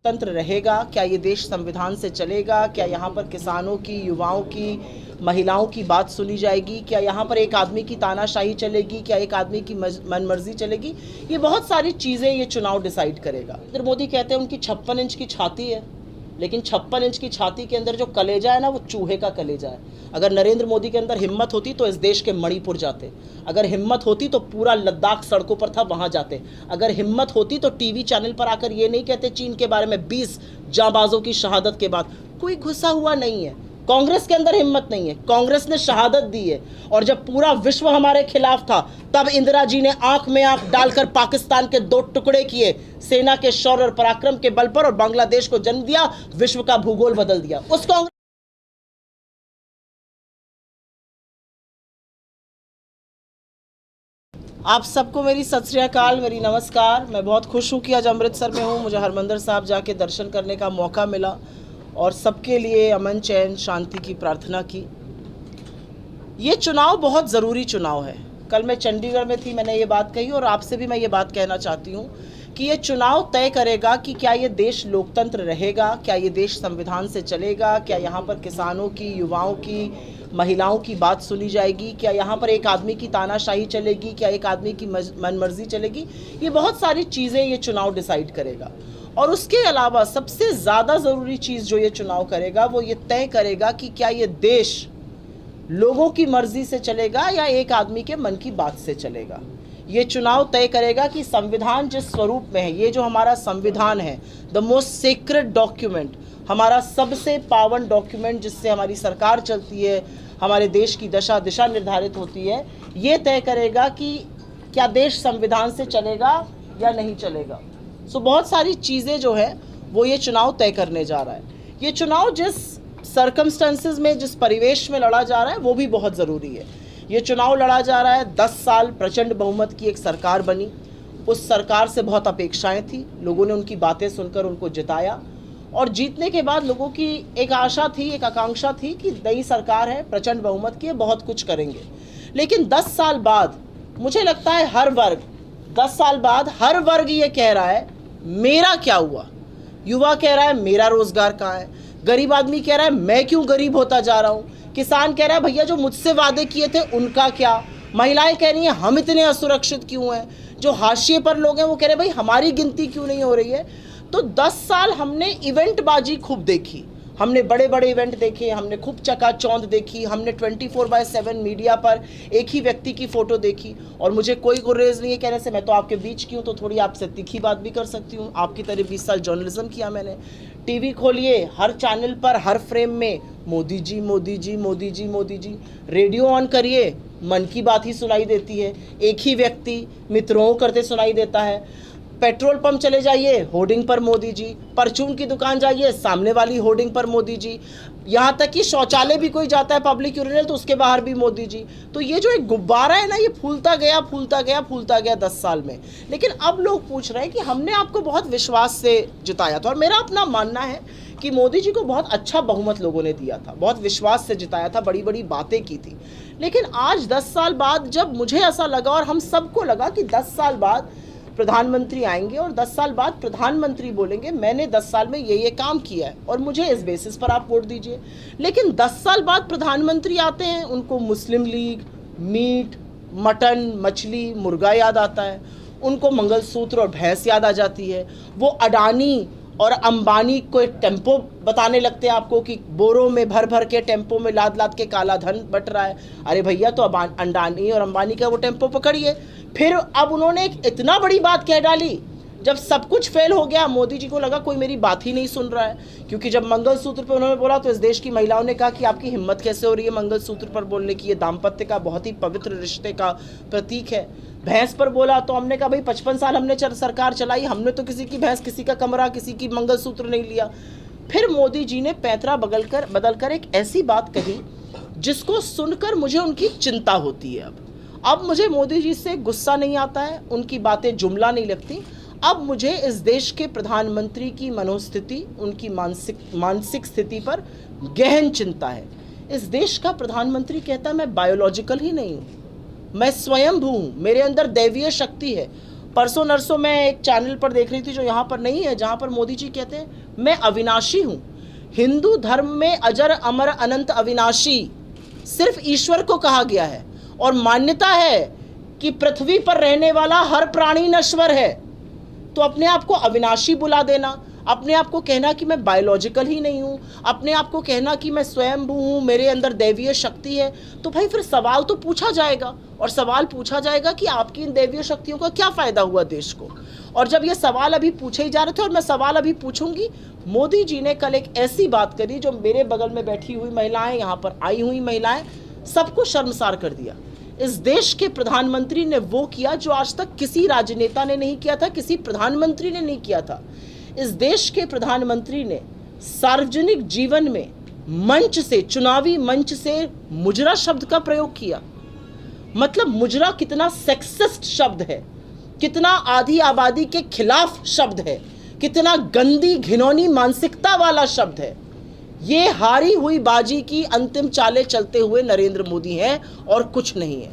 तंत्र रहेगा, क्या ये देश संविधान से चलेगा, क्या यहाँ पर किसानों की, युवाओं की, महिलाओं की बात सुनी जाएगी, क्या यहाँ पर एक आदमी की तानाशाही चलेगी, क्या एक आदमी की मनमर्जी चलेगी। ये बहुत सारी चीज़ें ये चुनाव डिसाइड करेगा। नरेंद्र मोदी कहते हैं उनकी 56 इंच की छाती है, लेकिन 56 इंच की छाती के अंदर जो कलेजा है ना, वो चूहे का कलेजा है। अगर नरेंद्र मोदी के अंदर हिम्मत होती तो इस देश के मणिपुर जाते, अगर हिम्मत होती तो पूरा लद्दाख सड़कों पर था वहां जाते, अगर हिम्मत होती तो टीवी चैनल पर आकर ये नहीं कहते चीन के बारे में 20 जांबाजों की शहादत के बाद। कोई घुसा हुआ नहीं है, कांग्रेस के अंदर हिम्मत नहीं है, कांग्रेस ने शहादत दी है। और जब पूरा विश्व हमारे खिलाफ था तब इंदिरा जी ने आंख में आंख डालकर पाकिस्तान के 2 टुकड़े किए, सेना के शौर्य और पराक्रम के बल पर, और बांग्लादेश को जन्म दिया, विश्व का भूगोल बदल दिया। उस कांग्रेस आप सबको मेरी सत श्री अकाल, मेरी नमस्कार। मैं बहुत खुश हूँ कि आज अमृतसर में हूँ। मुझे हरमंदिर साहब जाके दर्शन करने का मौका मिला और सबके लिए अमन, चैन, शांति की प्रार्थना की। ये चुनाव बहुत ज़रूरी चुनाव है। कल मैं चंडीगढ़ में थी, मैंने ये बात कही और आपसे भी मैं ये बात कहना चाहती हूँ कि ये चुनाव तय करेगा कि क्या ये देश लोकतंत्र रहेगा, क्या ये देश संविधान से चलेगा, क्या यहाँ पर किसानों की, युवाओं की, महिलाओं की बात सुनी जाएगी, क्या यहाँ पर एक आदमी की तानाशाही चलेगी, क्या एक आदमी की मनमर्जी चलेगी। ये बहुत सारी चीज़ें ये चुनाव डिसाइड करेगा। और उसके अलावा सबसे ज़्यादा ज़रूरी चीज़ जो ये चुनाव करेगा वो ये तय करेगा कि क्या ये देश लोगों की मर्जी से चलेगा या एक आदमी के मन की बात से चलेगा। ये चुनाव तय करेगा कि संविधान जिस स्वरूप में है, ये जो हमारा संविधान है, द मोस्ट सीक्रेट डॉक्यूमेंट, हमारा सबसे पावन डॉक्यूमेंट जिससे हमारी सरकार चलती है, हमारे देश की दिशा निर्धारित होती है, ये तय करेगा कि क्या देश संविधान से चलेगा या नहीं चलेगा। सो बहुत सारी चीज़ें जो है वो ये चुनाव तय करने जा रहा है। ये चुनाव जिस सर्कमस्टेंसेस में, जिस परिवेश में लड़ा जा रहा है वो भी बहुत ज़रूरी है। ये चुनाव लड़ा जा रहा है, 10 साल प्रचंड बहुमत की एक सरकार बनी, उस सरकार से बहुत अपेक्षाएं थी, लोगों ने उनकी बातें सुनकर उनको जिताया और जीतने के बाद लोगों की एक आशा थी, एक आकांक्षा थी कि नई सरकार है, प्रचंड बहुमत की है, बहुत कुछ करेंगे। लेकिन 10 साल बाद मुझे लगता है हर वर्ग, 10 साल बाद हर वर्ग ये कह रहा है मेरा क्या हुआ। युवा कह रहा है मेरा रोजगार कहाँ है, गरीब आदमी कह रहा है मैं क्यों गरीब होता जा रहा हूँ, किसान कह रहा है भैया जो मुझसे वादे किए थे उनका क्या, महिलाएं कह रही हैं हम इतने असुरक्षित क्यों हैं, जो हाशिए पर लोग हैं वो कह रहे हैं भाई हमारी गिनती क्यों नहीं हो रही है। तो 10 साल हमने इवेंटबाजी खूब देखी, हमने बड़े बड़े इवेंट देखे, हमने खूब चकाचौंध देखी, हमने 24/7 मीडिया पर एक ही व्यक्ति की फ़ोटो देखी। और मुझे कोई गुरेज नहीं है कहने से, मैं तो आपके बीच की हूँ तो थोड़ी आपसे तीखी बात भी कर सकती हूँ। आपकी तरह 20 साल जर्नलिज्म किया मैंने। टीवी खोलिए, हर चैनल पर हर फ्रेम में मोदी जी मोदी जी मोदी जी मोदी जी। रेडियो ऑन करिए, मन की बात ही सुनाई देती है, एक ही व्यक्ति मित्रों करते सुनाई देता है। पेट्रोल पंप चले जाइए, होर्डिंग पर मोदी जी, परचून की दुकान जाइए, सामने वाली होर्डिंग पर मोदी जी, यहाँ तक कि शौचालय भी कोई जाता है पब्लिक यूरिनल तो उसके बाहर भी मोदी जी। तो ये जो एक गुब्बारा है ना, ये फूलता गया फूलता गया फूलता गया 10 साल में। लेकिन अब लोग पूछ रहे हैं कि हमने आपको बहुत विश्वास से जिताया था, और मेरा अपना मानना है कि मोदी जी को बहुत अच्छा बहुमत लोगों ने दिया था, बहुत विश्वास से जिताया था, बड़ी बड़ी बातें की थी। लेकिन आज 10 साल बाद जब मुझे ऐसा लगा और हम सबको लगा कि 10 साल बाद प्रधानमंत्री आएंगे और 10 साल बाद प्रधानमंत्री बोलेंगे मैंने 10 साल में ये काम किया है और मुझे इस बेसिस पर आप वोट दीजिए। लेकिन 10 साल बाद प्रधानमंत्री आते हैं, उनको मुस्लिम लीग, मीट, मटन, मछली, मुर्गा याद आता है, उनको मंगलसूत्र और भैंस याद आ जाती है। वो अडानी और अंबानी को एक टेम्पो बताने लगते हैं आपको कि बोरों में भर भर के टेम्पो में लाद लाद के काला धन बट रहा है। अरे भैया तो अडानी और अंबानी का वो टेम्पो पकड़िए। फिर अब उन्होंने एक इतना बड़ी बात कह डाली, जब सब कुछ फेल हो गया मोदी जी को लगा कोई मेरी बात ही नहीं सुन रहा है, क्योंकि जब मंगलसूत्र पर उन्होंने बोला तो इस देश की महिलाओं ने कहा कि आपकी हिम्मत कैसे हो रही है मंगलसूत्र पर बोलने की, ये दाम्पत्य का बहुत ही पवित्र रिश्ते का प्रतीक है। भैंस पर बोला तो हमने कहा भाई 55 साल हमने सरकार चलाई, हमने तो किसी की भैंस, किसी का कमरा, किसी की मंगलसूत्र नहीं लिया। फिर मोदी जी ने पैंतरा बदलकर एक ऐसी बात कही जिसको सुनकर मुझे उनकी चिंता होती है। अब मुझे मोदी जी से गुस्सा नहीं आता है, उनकी बातें जुमला नहीं लगती। अब मुझे इस देश के प्रधानमंत्री की मनोस्थिति, उनकी मानसिक स्थिति पर गहन चिंता है। इस देश का प्रधानमंत्री कहता है मैं बायोलॉजिकल ही नहीं हूँ, मैं स्वयंभू हूँ, मेरे अंदर दैवीय शक्ति है। परसों नरसों मैं एक चैनल पर देख रही थी जो यहाँ पर नहीं है, जहाँ पर मोदी जी कहते हैं मैं अविनाशी हूँ। हिंदू धर्म में अजर अमर अनंत अविनाशी सिर्फ ईश्वर को कहा गया है और मान्यता है कि पृथ्वी पर रहने वाला हर प्राणी नश्वर है। तो अपने आप को अविनाशी बुला देना, अपने आप को कहना कि मैं बायोलॉजिकल ही नहीं हूँ, अपने आप को कहना कि मैं स्वयंभू हूँ, मेरे अंदर दैवीय शक्ति है, तो भाई फिर सवाल तो पूछा जाएगा। और सवाल पूछा जाएगा कि आपकी इन दैवीय शक्तियों का क्या फ़ायदा हुआ देश को। और जब ये सवाल अभी पूछे ही जा रहे थे और मैं सवाल अभी पूछूंगी, मोदी जी ने कल एक ऐसी बात करी जो मेरे बगल में बैठी हुई महिलाएं, यहाँ पर आई हुई महिलाएं, सबको शर्मसार कर दिया। इस देश के प्रधानमंत्री ने वो किया जो आज तक किसी राजनेता ने नहीं किया था, किसी प्रधानमंत्री ने नहीं किया था। इस देश के प्रधानमंत्री ने सार्वजनिक जीवन में मंच से, चुनावी मंच से मुजरा शब्द का प्रयोग किया। मतलब मुजरा कितना सेक्सिस्ट शब्द है, कितना आधी आबादी के खिलाफ शब्द है, कितना गंदी घिनौनी मानसिकता वाला शब्द है। ये हारी हुई बाजी की अंतिम चालें चलते हुए नरेंद्र मोदी हैं और कुछ नहीं है।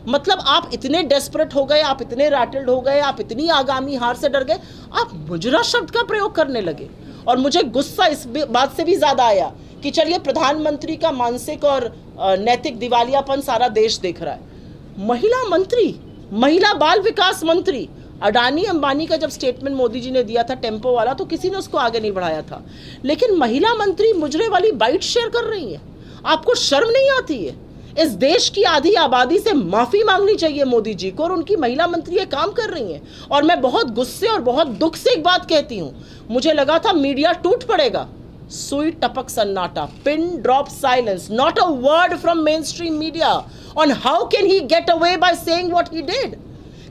मतलब आप इतने डेस्परेट हो गए, आप इतने रैटल्ड हो गए, आप इतनी आगामी हार से डर गए, आप मुजरा शब्द का प्रयोग करने लगे। और मुझे गुस्सा इस बात से भी ज़्यादा आया कि चलिए प्रधानमंत्री का मानसिक और नैतिक दिवालियापन सारा देश देख रहा है। महिला मंत्री, महिला बाल विकास मंत्री, अडानी अंबानी का जब स्टेटमेंट मोदी जी ने दिया था टेम्पो वाला, तो किसी ने उसको आगे नहीं बढ़ाया था। लेकिन महिला मंत्री मुजरे वाली बाइट शेयर कर रही है। आपको शर्म नहीं आती है? इस देश की आधी आबादी से माफी मांगनी चाहिए मोदी जी को, और उनकी महिला मंत्री ये काम कर रही हैं। और मैं बहुत गुस्से और बहुत दुख से एक बात कहती हूँ, मुझे लगा था मीडिया टूट पड़ेगा। सुई टपक सन्नाटा, pin drop silence, not a word from main stream media on how can he get away by saying what he did.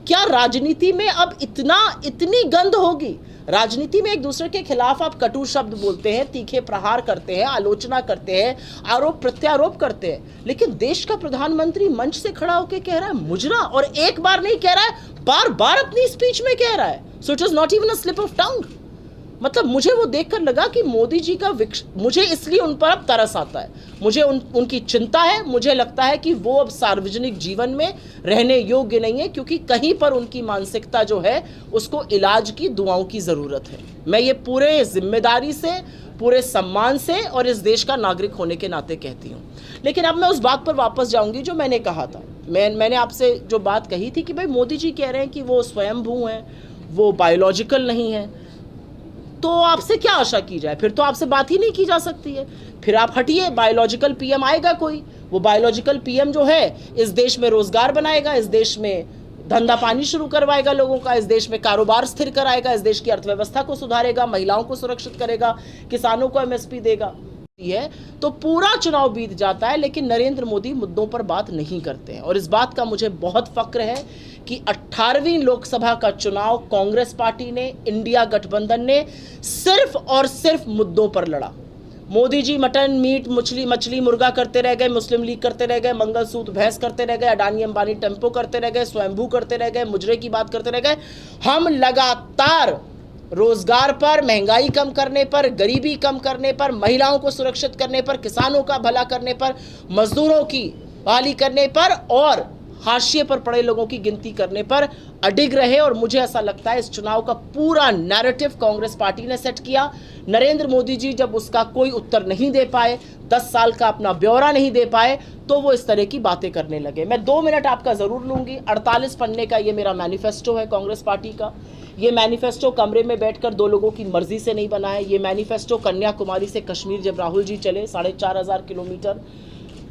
क्या राजनीति में अब इतनी गंद होगी? राजनीति में एक दूसरे के खिलाफ आप कटु शब्द बोलते हैं, तीखे प्रहार करते हैं, आलोचना करते हैं, आरोप प्रत्यारोप करते हैं, लेकिन देश का प्रधानमंत्री मंच से खड़ा होकर कह रहा है मुजरा, और एक बार नहीं कह रहा है, बार बार अपनी स्पीच में कह रहा है। So it is not even a slip of tongue. मतलब मुझे वो देखकर लगा कि मोदी जी का मुझे इसलिए उन पर अब तरस आता है, मुझे उनकी चिंता है। मुझे लगता है कि वो अब सार्वजनिक जीवन में रहने योग्य नहीं है, क्योंकि कहीं पर उनकी मानसिकता जो है उसको इलाज की दुआओं की ज़रूरत है। मैं ये पूरे जिम्मेदारी से, पूरे सम्मान से और इस देश का नागरिक होने के नाते कहती हूँ। लेकिन अब मैं उस बात पर वापस जाऊँगी जो मैंने कहा था। मैंने आपसे जो बात कही थी कि भाई मोदी जी कह रहे हैं कि वो स्वयंभू हैं, वो बायोलॉजिकल नहीं है, तो आपसे क्या आशा की जाए? फिर तो आपसे बात ही नहीं की जा सकती है। फिर आप हटिए, बायोलॉजिकल पीएम आएगा कोई, वो बायोलॉजिकल पीएम जो है इस देश में रोजगार बनाएगा, इस देश में धंधा पानी शुरू करवाएगा लोगों का, इस देश में कारोबार स्थिर कराएगा, इस देश की अर्थव्यवस्था को सुधारेगा, महिलाओं को सुरक्षित करेगा, किसानों को एमएसपी देगा। है तो पूरा चुनाव बीत जाता है, लेकिन नरेंद्र मोदी मुद्दों पर बात नहीं करते हैं। और इस बात का मुझे बहुत फक्र है कि 18वीं लोकसभा का चुनाव कांग्रेस पार्टी ने, इंडिया गठबंधन ने सिर्फ और सिर्फ मुद्दों पर लड़ा। मोदी जी मटन, मीट, मछली मुर्गा करते रह गए, मुस्लिम लीग करते रह गए, मंगलसूत्र भैंस करते रह गए, अडानी अंबानी टेम्पो करते रह गए, स्वयंभू करते रह गए, मुजरे की बात करते रह गए। हम लगातार रोजगार पर, महंगाई कम करने पर, गरीबी कम करने पर, महिलाओं को सुरक्षित करने पर, किसानों का भला करने पर, मजदूरों की बहाली करने पर और हाशिए पर पड़े लोगों की गिनती करने पर अडिग रहे। और मुझे ऐसा लगता है इस चुनाव का पूरा नैरेटिव कांग्रेस पार्टी ने सेट किया। नरेंद्र मोदी जी जब उसका कोई उत्तर नहीं दे पाए, 10 साल का अपना ब्यौरा नहीं दे पाए, तो वो इस तरह की बातें करने लगे। मैं 2 मिनट आपका ज़रूर लूँगी। 48 पन्ने का ये मेरा मैनिफेस्टो है कांग्रेस पार्टी का। ये मैनिफेस्टो कमरे में बैठकर 2 लोगों की मर्जी से नहीं बना है। ये मैनिफेस्टो कन्याकुमारी से कश्मीर जब राहुल जी चले 4,500 किलोमीटर,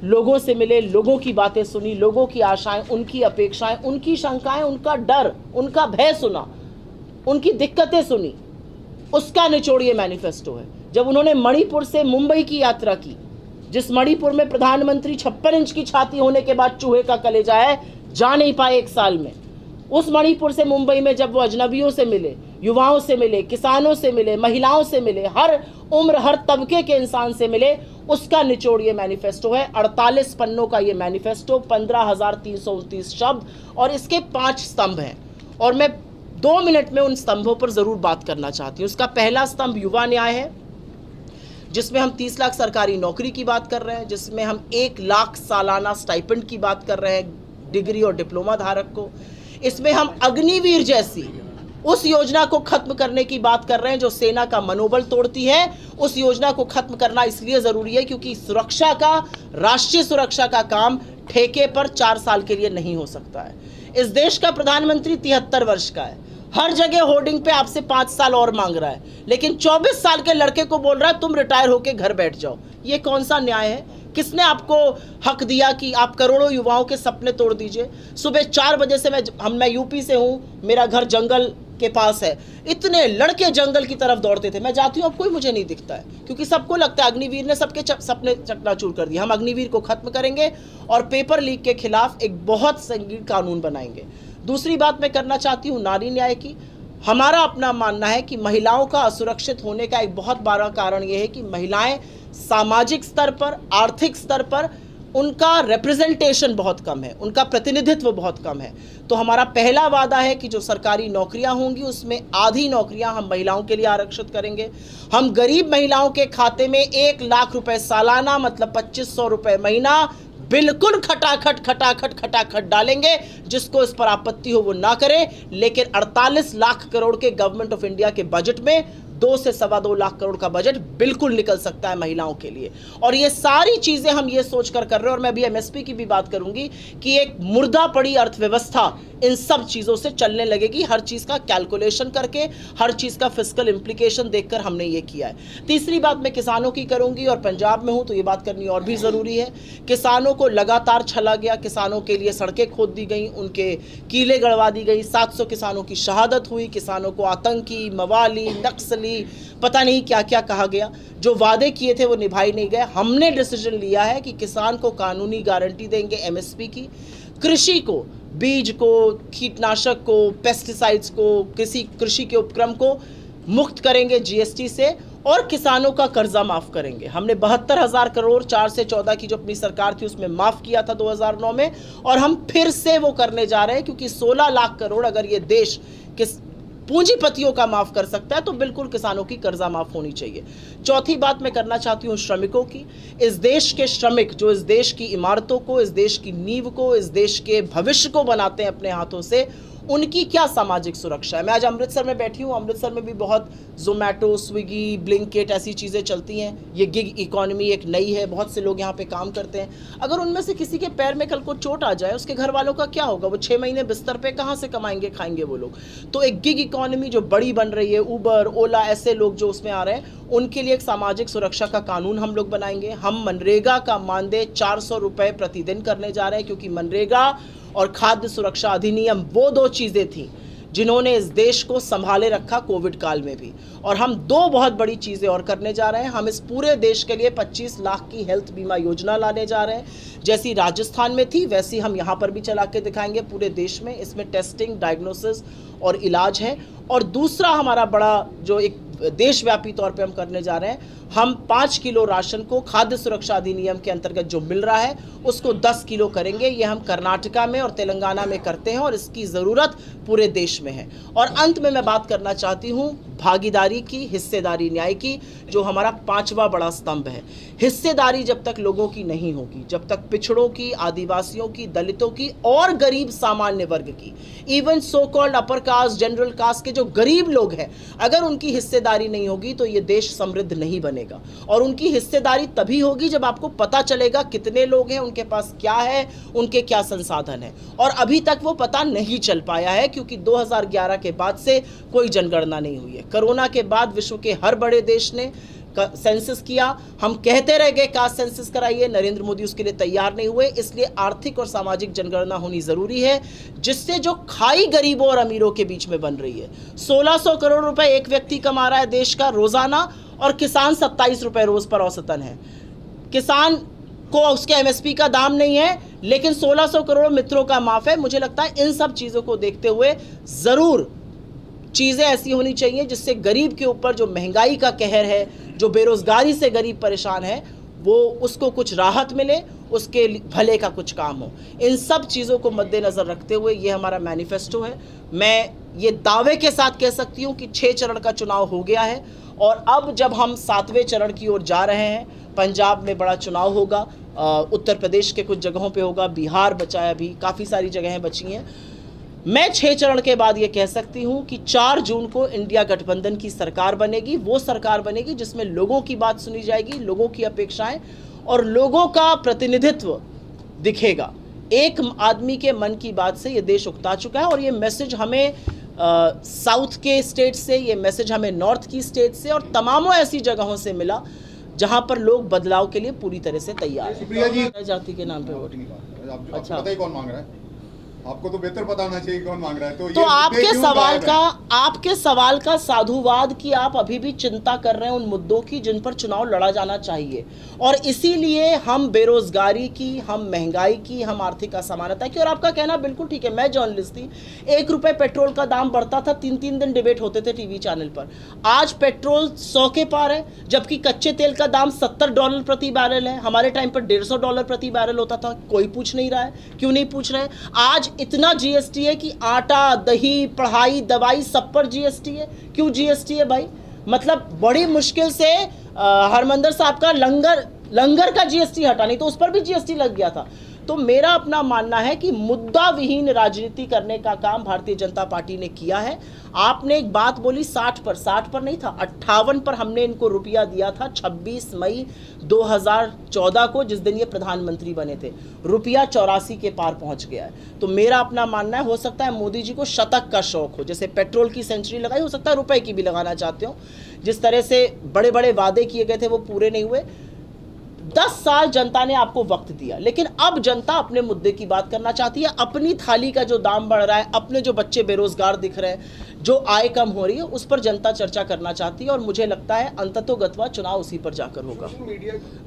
लोगों से मिले, लोगों की बातें सुनी, लोगों की आशाएं, उनकी अपेक्षाएं, उनकी शंकाएं, उनका डर, उनका भय सुना, उनकी दिक्कतें सुनी, उसका निचोड़ ये मैनिफेस्टो है। जब उन्होंने मणिपुर से मुंबई की यात्रा की, जिस मणिपुर में प्रधानमंत्री 56 इंच की छाती होने के बाद चूहे का कलेजा है, जा नहीं पाए 1 साल में, उस मणिपुर से मुंबई में जब वो अजनबियों से मिले, युवाओं से मिले, किसानों से मिले, महिलाओं से मिले, हर उम्र हर तबके के इंसान से मिले, उसका निचोड़ ये मैनिफेस्टो है। 48 पन्नों का ये मैनिफेस्टो, 15,329 शब्द और इसके 5 स्तंभ हैं। और मैं 2 मिनट में उन स्तंभों पर ज़रूर बात करना चाहती हूँ। उसका पहला स्तंभ युवा न्याय है, जिसमें हम 30 लाख सरकारी नौकरी की बात कर रहे हैं, जिसमें हम 1 लाख सालाना स्टाइपेंड की बात कर रहे हैं डिग्री और डिप्लोमा धारक को। इसमें हम अग्निवीर जैसी उस योजना को खत्म करने की बात कर रहे हैं जो सेना का मनोबल तोड़ती है। उस योजना को खत्म करना इसलिए जरूरी है क्योंकि सुरक्षा का, राष्ट्रीय सुरक्षा का काम ठेके पर 4 साल के लिए नहीं हो सकता है। इस देश का प्रधानमंत्री 73 वर्ष का है, हर जगह होर्डिंग पे आपसे 5 साल और मांग रहा है, लेकिन 24 साल के लड़के को बोल रहा है तुम रिटायर होके घर बैठ जाओ। ये कौन सा न्याय है? किसने आपको हक दिया कि आप करोड़ों युवाओं के सपने तोड़ दीजिए? सुबह 4 बजे से मैं यूपी से हूँ, मेरा घर जंगल के पास है, इतने लड़के जंगल की तरफ दौड़ते थे, मैं जाती हूँ अब कोई मुझे नहीं दिखता है, क्योंकि सबको लगता है अग्निवीर ने सबके सपने चकनाचूर कर दिए। हम अग्निवीर को खत्म करेंगे और पेपर लीक के खिलाफ एक बहुत संगीन कानून बनाएंगे। दूसरी बात मैं करना चाहती हूँ नारी न्याय की। हमारा अपना मानना है कि महिलाओं का असुरक्षित होने का एक बहुत बड़ा कारण यह है कि महिलाएं सामाजिक स्तर पर, आर्थिक स्तर पर उनका रिप्रेजेंटेशन बहुत कम है, उनका प्रतिनिधित्व बहुत कम है। तो हमारा पहला वादा है कि जो सरकारी नौकरियां होंगी उसमें आधी नौकरियां हम महिलाओं के लिए आरक्षित करेंगे। हम गरीब महिलाओं के खाते में 1 लाख रुपए सालाना, मतलब 2500 रुपए महीना बिल्कुल खटाखट डालेंगे। जिसको इस पर आपत्ति हो वो ना करे, लेकिन 48 लाख करोड़ के गवर्नमेंट ऑफ इंडिया के बजट में 2 से 2.25 लाख करोड़ का बजट बिल्कुल निकल सकता है महिलाओं के लिए। और ये सारी चीजें हम ये सोचकर कर रहे हैं, और मैं भी एमएसपी की भी बात करूंगी कि एक मुर्दा पड़ी अर्थव्यवस्था इन सब चीजों से चलने लगेगी। हर चीज का कैलकुलेशन करके, हर चीज का फिस्कल इंप्लीकेशन देखकर हमने ये किया है। तीसरी बात मैं किसानों की करूंगी, और पंजाब में हूं तो ये बात करनी और भी जरूरी है। किसानों को लगातार छला गया, किसानों के लिए सड़कें खोद दी गई, उनके कीले गड़वा दी गई, 700 किसानों की शहादत हुई, किसानों को आतंकी, मवाली, नक्सली, पता नहीं क्या क्या कहा गया। जो वादे किए थे वो निभाए नहीं गए। हमने डिसीजन लिया है कि किसान को कानूनी गारंटी देंगे एमएसपी की, कृषि को, बीज को, कीटनाशक को, पेस्टिसाइड्स को, किसी कृषि के उपक्रम को मुक्त करेंगे जीएसटी से, और किसानों का कर्जा माफ करेंगे। हमने 72,000 करोड़ 4 से 14 की जो अपनी सरकार थी उसमें माफ किया था 2009 में, और हम फिर से वो करने जा रहे हैं, क्योंकि 16 लाख करोड़ अगर ये देश किस पूंजीपतियों का माफ कर सकता है तो बिल्कुल किसानों की कर्जा माफ होनी चाहिए। चौथी बात मैं करना चाहती हूँ श्रमिकों की। इस देश के श्रमिक जो इस देश की इमारतों को, इस देश की नींव को, इस देश के भविष्य को बनाते हैं अपने हाथों से, उनकी क्या सामाजिक सुरक्षा है? मैं आज अमृतसर में बैठी हूँ। अमृतसर में भी बहुत जोमेटो, स्विगी, ब्लिंकिट ऐसी चीज़ें चलती हैं। ये गिग इकोनॉमी एक नई है, बहुत से लोग यहाँ पे काम करते हैं। अगर उनमें से किसी के पैर में कल को चोट आ जाए, उसके घर वालों का क्या होगा? वो 6 महीने बिस्तर पे कहाँ से कमाएंगे, खाएंगे वो लोग? तो एक गिग इकोनॉमी जो बड़ी बन रही है, उबर, ओला, ऐसे लोग जो उसमें आ रहे हैं, उनके लिए एक सामाजिक सुरक्षा का कानून हम लोग बनाएंगे। हम मनरेगा का मानदेय 400 रुपये प्रतिदिन करने जा रहे हैं, क्योंकि मनरेगा और खाद्य सुरक्षा अधिनियम वो 2 चीज़ें थी जिन्होंने इस देश को संभाले रखा कोविड काल में भी। और हम 2 बहुत बड़ी चीज़ें और करने जा रहे हैं। हम इस पूरे देश के लिए 25 लाख की हेल्थ बीमा योजना लाने जा रहे हैं। जैसी राजस्थान में थी वैसी हम यहाँ पर भी चला के दिखाएंगे पूरे देश में। इसमें टेस्टिंग, डायग्नोसिस और इलाज है। और दूसरा हमारा बड़ा जो एक देशव्यापी तौर पे हम करने जा रहे हैं, हम 5 किलो राशन को खाद्य सुरक्षा अधिनियम के अंतर्गत जो मिल रहा है उसको 10 किलो करेंगे। ये हम कर्नाटका में और तेलंगाना में करते हैं, और इसकी ज़रूरत पूरे देश में है। और अंत में मैं बात करना चाहती हूँ भागीदारी की, हिस्सेदारी न्याय की, जो हमारा 5वां बड़ा स्तंभ है। हिस्सेदारी जब तक लोगों की नहीं होगी, जब तक पिछड़ों की, आदिवासियों की, दलितों की और गरीब सामान्य वर्ग की, even so called upper caste, general caste के जो गरीब लोग हैं, अगर उनकी हिस्सेदारी नहीं होगी तो ये देश समृद्ध नहीं बनेगा। और उनकी हिस्सेदारी तभी होगी जब आपको पता चलेगा कितने लोग हैं, उनके पास क्या है, उनके क्या संसाधन है। और अभी तक वो पता नहीं चल पाया है, क्योंकि 2011 के बाद से कोई जनगणना नहीं हुई है। कोरोना के बाद विश्व के हर बड़े देश ने सेंसस किया। हम कहते रह गए कास्ट सेंसस कराइए, नरेंद्र मोदी उसके लिए तैयार नहीं हुए। इसलिए आर्थिक और सामाजिक जनगणना होनी जरूरी है, जिससे जो खाई गरीबों और अमीरों के बीच में बन रही है। 1600 करोड़ रुपए एक व्यक्ति कमा रहा है देश का रोजाना, और किसान 27 रुपए रोज पर औसतन है। किसान को उसके एमएसपी का दाम नहीं है, लेकिन 1600 करोड़ मित्रों का माफ है। मुझे लगता है इन सब चीजों को देखते हुए जरूर चीज़ें ऐसी होनी चाहिए जिससे गरीब के ऊपर जो महंगाई का कहर है, जो बेरोजगारी से गरीब परेशान है, वो उसको कुछ राहत मिले, उसके भले का कुछ काम हो। इन सब चीज़ों को मद्देनज़र रखते हुए ये हमारा मैनिफेस्टो है। मैं ये दावे के साथ कह सकती हूँ कि 6 चरण का चुनाव हो गया है, और अब जब हम 7वें चरण की ओर जा रहे हैं, पंजाब में बड़ा चुनाव होगा, उत्तर प्रदेश के कुछ जगहों पे होगा, बिहार बचा है, अभी काफ़ी सारी जगहें बची हैं। मैं 6 चरण के बाद ये कह सकती हूं कि 4 जून को इंडिया गठबंधन की सरकार बनेगी। वो सरकार बनेगी जिसमें लोगों की बात सुनी जाएगी, लोगों की अपेक्षाएं और लोगों का प्रतिनिधित्व दिखेगा। एक आदमी के मन की बात से ये देश उकता चुका है और ये मैसेज हमें साउथ के स्टेट से, ये मैसेज हमें नॉर्थ की स्टेट से और तमामों ऐसी जगहों से मिला जहां पर लोग बदलाव के लिए पूरी तरह से तैयार हैं। जाति के नाम पे वोट, अच्छा पता ही कौन मांग रहा है? आपको तो बेहतर पता होना चाहिए कौन मांग रहा है। तो आपके सवाल का साधुवाद कि आप अभी भी चिंता कर रहे हैं उन मुद्दों की जिन पर चुनाव लड़ा जाना चाहिए, और इसीलिए हम बेरोजगारी की, हम महंगाई की, हम आर्थिक असमानता की। और आपका कहना बिल्कुल ठीक है, मैं जर्नलिस्ट थी, 1 रुपए पेट्रोल का दाम बढ़ता था, 3-3 दिन डिबेट होते थे टीवी चैनल पर। आज पेट्रोल 100 के पार है, जबकि कच्चे तेल का दाम $70 प्रति बैरल है। हमारे टाइम पर $150 प्रति बैरल होता था। कोई पूछ नहीं रहा है, क्यों नहीं पूछ रहे? आज इतना जीएसटी है कि आटा, दही, पढ़ाई, दवाई सब पर जीएसटी है। क्यों जीएसटी है भाई? मतलब बड़ी मुश्किल से हरमंदर साहब का लंगर का जीएसटी हटा, नहीं तो उस पर भी जीएसटी लग गया था। तो मेरा अपना मानना है कि मुद्दा विहीन राजनीति करने का काम भारतीय जनता पार्टी ने किया है। आपने एक बात बोली 60 पर नहीं था, 58 पर हमने इनको रुपया दिया था 26 मई 2014 को, जिस दिन ये प्रधानमंत्री बने थे। रुपया 84 के पार पहुंच गया है। तो मेरा अपना मानना है, हो सकता है मोदी जी को शतक का शौक हो, जैसे पेट्रोल की सेंचुरी लगाई, हो सकता है रुपए की भी लगाना चाहते हो। जिस तरह से बड़े बड़े वादे किए गए थे वो पूरे नहीं हुए। 10 साल जनता ने आपको वक्त दिया, लेकिन अब जनता अपने मुद्दे की बात करना चाहती है। अपनी थाली का जो दाम बढ़ रहा है, अपने जो बच्चे बेरोजगार दिख रहे हैं, जो आय कम हो रही है, उस पर जनता चर्चा करना चाहती है। और मुझे लगता है अंततोगत्वा चुनाव उसी पर जाकर होगा।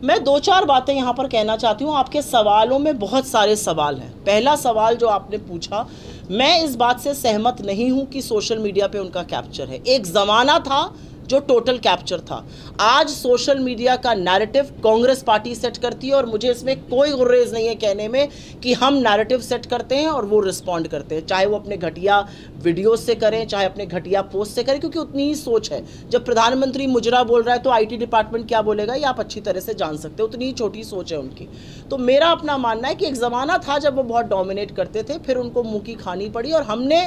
मैं 2-4 बातें यहाँ पर कहना चाहती हूँ। आपके सवालों में बहुत सारे सवाल हैं। पहला सवाल जो आपने पूछा, मैं इस बात से सहमत नहीं हूँ कि सोशल मीडिया पे उनका कैप्चर है। एक ज़माना था जो टोटल कैप्चर था। आज सोशल मीडिया का नैरेटिव कांग्रेस पार्टी सेट करती है और मुझे इसमें कोई गुर्रेज नहीं है कहने में कि हम नैरेटिव सेट करते हैं और वो रिस्पॉन्ड करते हैं, चाहे वो अपने घटिया वीडियो से करें, चाहे अपने घटिया पोस्ट से करें, क्योंकि उतनी ही सोच है। जब प्रधानमंत्री मुजरा बोल रहा है तो आईटी डिपार्टमेंट क्या बोलेगा ये आप अच्छी तरह से जान सकते हो, उतनी ही छोटी सोच है उनकी। तो मेरा अपना मानना है कि एक ज़माना था जब वो बहुत डोमिनेट करते थे, फिर उनको मुँह की खानी पड़ी। और हमने,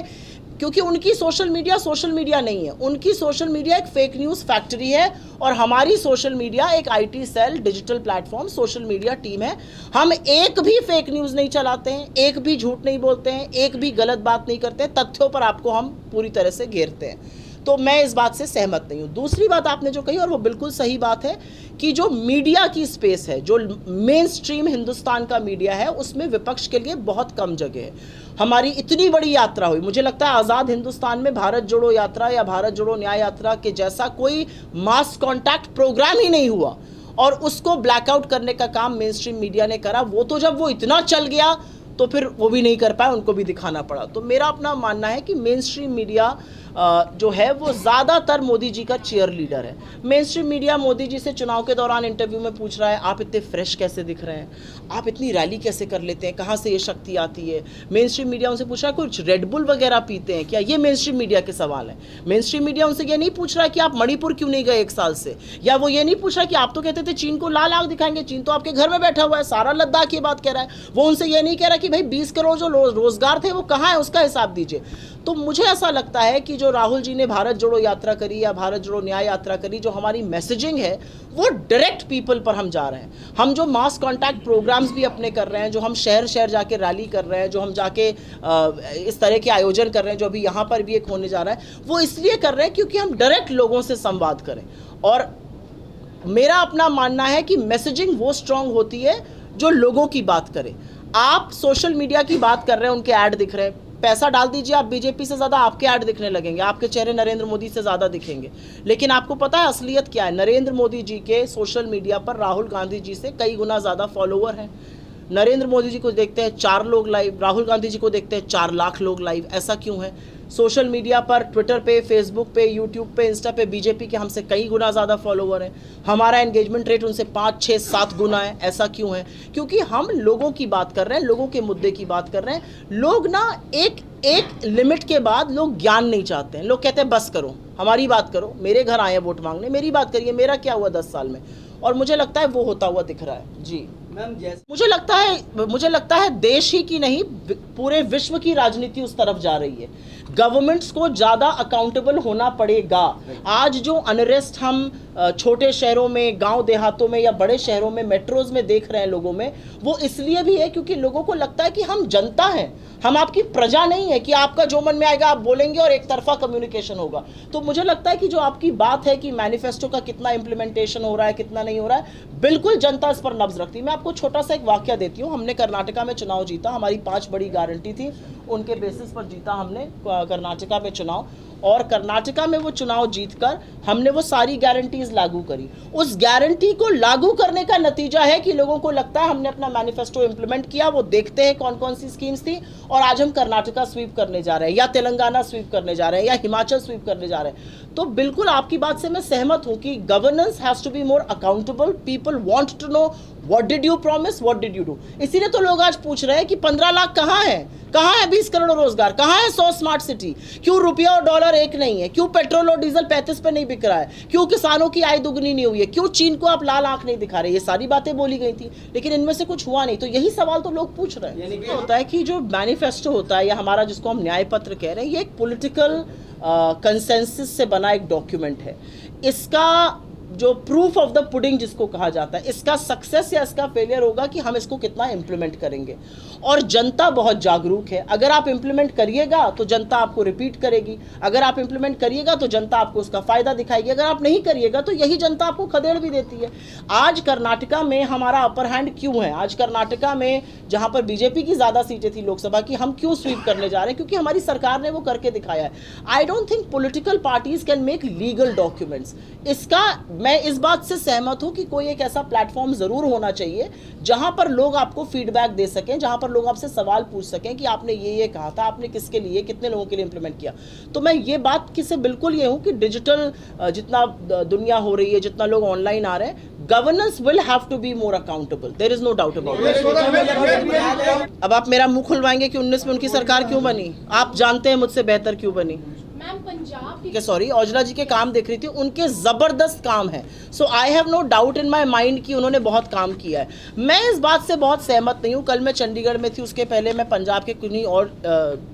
क्योंकि उनकी सोशल मीडिया नहीं है, उनकी सोशल मीडिया एक फेक न्यूज़ फैक्ट्री है और हमारी सोशल मीडिया एक IT cell, digital platform social media team है। हम एक भी फेक न्यूज़ नहीं चलाते हैं, एक भी झूठ नहीं बोलते हैं, एक भी गलत बात नहीं करते, तथ्यों पर आपको हम पूरी तरह से घेरते हैं। तो मैं इस बात से सहमत नहीं हूँ। दूसरी बात आपने जो कही, और वो बिल्कुल सही बात है, कि जो मीडिया की स्पेस है, जो मेन स्ट्रीम हिंदुस्तान का मीडिया है, उसमें विपक्ष के लिए बहुत कम जगह है। हमारी इतनी बड़ी यात्रा हुई, मुझे लगता है आज़ाद हिंदुस्तान में भारत जोड़ो यात्रा या भारत जोड़ो न्याय यात्रा के जैसा कोई मास कॉन्टैक्ट प्रोग्राम ही नहीं हुआ, और उसको ब्लैकआउट करने का काम मेन स्ट्रीम मीडिया ने करा। वो तो जब वो इतना चल गया तो फिर वो भी नहीं कर पाए, उनको भी दिखाना पड़ा। तो मेरा अपना मानना है कि मेन स्ट्रीम मीडिया जो है वो ज़्यादातर मोदी जी का चीयर लीडर है। Main stream media Modi ji से चुनाव के दौरान इंटरव्यू में पूछ रहा है, आप इतने फ्रेश कैसे दिख रहे हैं, आप इतनी रैली कैसे कर लेते हैं, कहाँ से ये शक्ति आती है। मेन स्ट्रीम मीडिया उनसे पूछ रहा है कुछ रेड बुल वगैरह पीते हैं क्या, ये मेन स्ट्रीम मीडिया के सवाल है। मेन स्ट्रीम मीडिया उनसे ये नहीं पूछ रहा है कि आप मणिपुर क्यों नहीं गए 1 साल से, या वो ये नहीं पूछ रहा कि आप तो कहते थे चीन को लाल आग दिखाएंगे, चीन तो आपके घर में बैठा हुआ है, सारा लद्दाख ये बात कह रहा है। वो उनसे ये नहीं कह रहा कि भाई 20 करोड़ जो रोजगार थे वो कहाँ है, उसका हिसाब दीजिए। तो मुझे ऐसा लगता है कि जो राहुल जी ने भारत जोड़ो यात्रा करी या भारत जोड़ो न्याय यात्रा करी, जो हमारी मैसेजिंग है वो डायरेक्ट पीपल पर हम जा रहे हैं। हम जो मास कॉन्टैक्ट प्रोग्राम्स भी अपने कर रहे हैं, जो हम शहर शहर जाके रैली कर रहे हैं, जो हम जाके इस तरह के आयोजन कर रहे हैं, जो अभी यहाँ पर भी एक होने जा रहा है, वो इसलिए कर रहे हैं क्योंकि हम डायरेक्ट लोगों से संवाद करें। और मेरा अपना मानना है कि मैसेजिंग वो स्ट्रांग होती है जो लोगों की बात करे। आप सोशल मीडिया की बात कर रहे हैं, उनके ऐड दिख रहे हैं, पैसा डाल दीजिए आप, बीजेपी से ज़्यादा आपके ऐड दिखने लगेंगे, आपके चेहरे नरेंद्र मोदी से ज़्यादा दिखेंगे। लेकिन आपको पता है असलियत क्या है? नरेंद्र मोदी जी के सोशल मीडिया पर राहुल गांधी जी से कई गुना ज़्यादा फॉलोवर हैं। नरेंद्र मोदी जी को देखते हैं 4 लोग लाइव, राहुल गांधी जी को देखते हैं 4 लाख लोग लाइव। ऐसा क्यों है? सोशल मीडिया पर, ट्विटर पे, फेसबुक पे, यूट्यूब पे, इंस्टा पे बीजेपी के हमसे कई गुना ज़्यादा फॉलोवर हैं। हमारा एंगेजमेंट रेट उनसे 5, 6, 7 गुना है। ऐसा क्यों है? क्योंकि हम लोगों की बात कर रहे हैं, लोगों के मुद्दे की बात कर रहे हैं। लोग ना एक लिमिट के बाद लोग ज्ञान नहीं चाहते हैं। लोग कहते हैं बस करो, हमारी बात करो, मेरे घर आए हैं वोट मांगने, मेरी बात करिए, मेरा क्या हुआ 10 साल में। और मुझे लगता है वो होता हुआ दिख रहा है। जी। मुझे लगता है देश ही की नहीं पूरे विश्व की राजनीति उस तरफ जा रही है। गवर्नमेंट्स को ज़्यादा अकाउंटेबल होना पड़ेगा। आज जो अनरेस्ट हम छोटे शहरों में, गांव देहातों में या बड़े शहरों में, मेट्रोज में देख रहे हैं लोगों में, वो इसलिए भी है क्योंकि लोगों को लगता है कि हम जनता हैं, हम आपकी प्रजा नहीं है कि आपका जो मन में आएगा आप बोलेंगे और एक तरफा कम्युनिकेशन होगा। तो मुझे लगता है कि जो आपकी बात है कि मैनिफेस्टो का कितना इंप्लीमेंटेशन हो रहा है, कितना नहीं हो रहा है, बिल्कुल जनता इस पर नब्ज रखती है। मैं आपको छोटा सा एक वाक्य देती हूँ। हमने कर्नाटका में चुनाव जीता, हमारी 5 बड़ी गारंटी थी, उनके बेसिस पर जीता हमने कर्नाटका में चुनाव, और कर्नाटका में वो चुनाव जीतकर हमने वो सारी गारंटीज लागू करी। उस गारंटी को लागू करने का नतीजा है कि लोगों को लगता है हमने अपना मैनिफेस्टो इंप्लीमेंट किया। वो देखते हैं कौन कौन सी स्कीम्स थी, और आज हम कर्नाटका स्वीप करने जा रहे हैं, या तेलंगाना स्वीप करने जा रहे हैं, या हिमाचल स्वीप करने जा रहे हैं। तो बिल्कुल आपकी बात से मैं सहमत हूं कि governance has to be more accountable. People want to know what did you promise, what did you do. इसीलिए तो लोग आज पूछ रहे हैं कि 15 लाख कहाँ है, कहाँ है 20 करोड़ रोजगार, कहाँ है 100 स्मार्ट सिटी, क्यों रुपया और डॉलर एक नहीं है, क्यों पेट्रोल और डीजल 35 पे नहीं बिक रहा है, क्यों किसानों की आय दुगनी नहीं हुई है, क्यों चीन को आप लाल आंख नहीं दिखा रहे। ये सारी बातें बोली गई थी, लेकिन इनमें से कुछ हुआ नहीं। तो यही सवाल तो लोग पूछ रहे हैं। होता है कि जो मैनिफेस्टो होता है या हमारा जिसको हम न्याय पत्र कह रहे हैं, ये एक पॉलिटिकल कंसेंसस से बना एक डॉक्यूमेंट है। इसका जो प्रूफ ऑफ द पुडिंग जिसको कहा जाता है, इसका सक्सेस या इसका फेलियर होगा कि हम इसको कितना इम्प्लीमेंट करेंगे। और जनता बहुत जागरूक है। अगर आप इम्प्लीमेंट करिएगा तो जनता आपको रिपीट करेगी, अगर आप इम्प्लीमेंट करिएगा तो जनता आपको उसका फायदा दिखाएगी, अगर आप नहीं करिएगा तो यही जनता आपको खदेड़ भी देती है। आज कर्नाटका में हमारा अपर हैंड क्यों है? आज कर्नाटका में जहां पर बीजेपी की ज्यादा सीटें थी लोकसभा की, हम क्यों स्वीप करने जा रहे हैं? क्योंकि हमारी सरकार ने वो करके दिखाया है। I don't think political parties can make legal documents. इसका मैं इस बात से सहमत हूं कि कोई एक ऐसा प्लेटफॉर्म जरूर होना चाहिए जहां पर लोग आपको फीडबैक दे सकें, जहां पर लोग आपसे सवाल पूछ सकें कि आपने ये कहा था, आपने किसके लिए, कितने लोगों के लिए इंप्लीमेंट किया। तो मैं ये बात की से बिल्कुल ये हूं कि डिजिटल जितना दुनिया हो रही है, जितना लोग ऑनलाइन आ रहे हैं, governance will have to be more accountable, there is no doubt about it. अब आप मेरा मुंह खुलवाएंगे कि 19 में उनकी सरकार क्यों बनी? आप जानते हैं मुझसे बेहतर क्यों बनी। सॉरी, औजला जी के काम देख रही थी, उनके जबरदस्त काम है। So I have no doubt in my mind कि उन्होंने बहुत काम किया है। मैं इस बात से बहुत सहमत नहीं हूँ। कल मैं चंडीगढ़ में थी, उसके पहले मैं पंजाब के कुछ और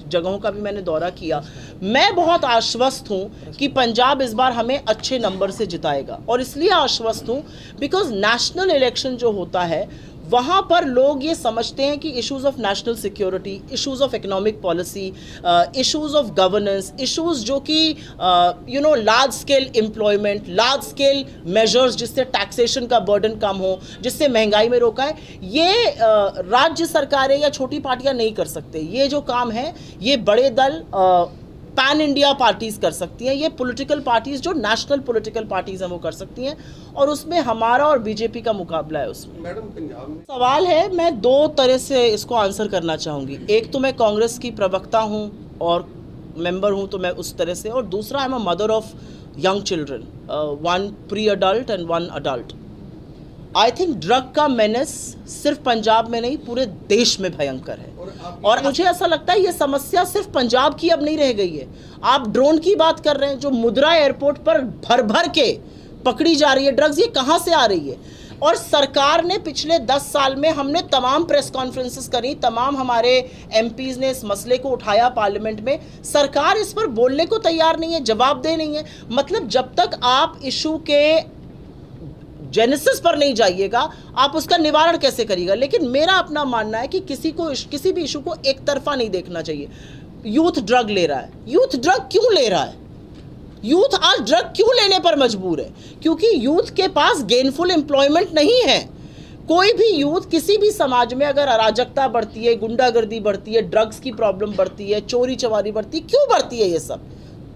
जगहों का भी मैंने दौरा किया। मैं बहुत आश्वस्त हूँ कि पंजाब इस बार हमें अच्छे नंबर से जिताएगा, और इसलिए आश्वस्त हूँ बिकॉज नेशनल इलेक्शन जो होता है वहाँ पर लोग ये समझते हैं कि issues of national security, issues of economic policy, issues of governance, issues जो कि large scale employment, large scale measures जिससे टैक्सेशन का बर्डन कम हो, जिससे महंगाई में रोका है, ये राज्य सरकारें या छोटी पार्टियां नहीं कर सकते। ये जो काम है ये बड़े दल पैन इंडिया पार्टीज कर सकती हैं। ये पॉलिटिकल पार्टीज जो नेशनल पॉलिटिकल पार्टीज हैं वो कर सकती हैं, और उसमें हमारा और बीजेपी का मुकाबला है। उसमें मैडम पंजाब में सवाल है, मैं 2 तरह से इसको आंसर करना चाहूँगी। एक तो मैं कांग्रेस की प्रवक्ता हूँ और मेंबर हूँ, तो मैं उस तरह से, और दूसरा I am a mother of young children, 1 pre adult and 1 adult. I think drug का मेनेस सिर्फ पंजाब में नहीं पूरे देश में भयंकर है, और मुझे ऐसा लगता है ये समस्या सिर्फ पंजाब की अब नहीं रह गई है। आप ड्रोन की बात कर रहे हैं, जो मुद्रा एयरपोर्ट पर भर भर के पकड़ी जा रही है ड्रग्स, ये कहाँ से आ रही है? और सरकार ने पिछले 10 साल में, हमने तमाम प्रेस कॉन्फ्रेंसेस करी, तमाम हमारे एमपीज ने इस मसले को उठाया पार्लियामेंट में, सरकार इस पर बोलने को तैयार नहीं है, जवाबदेह नहीं है। मतलब जब तक आप इशू के जेनेसिस पर नहीं जाइएगा, आप उसका निवारण कैसे करिएगा? लेकिन मेरा अपना मानना है कि किसी भी इशू को एक तरफा नहीं देखना चाहिए। यूथ ड्रग ले रहा है, यूथ ड्रग क्यों ले रहा है? यूथ आज ड्रग क्यों लेने पर मजबूर है? क्योंकि यूथ के पास गेनफुल एम्प्लॉयमेंट नहीं है। कोई भी यूथ, किसी भी समाज में अगर अराजकता बढ़ती है, गुंडागर्दी बढ़ती है, ड्रग्स की प्रॉब्लम बढ़ती है, चोरी चमारी बढ़ती है, क्यों बढ़ती है? ये सब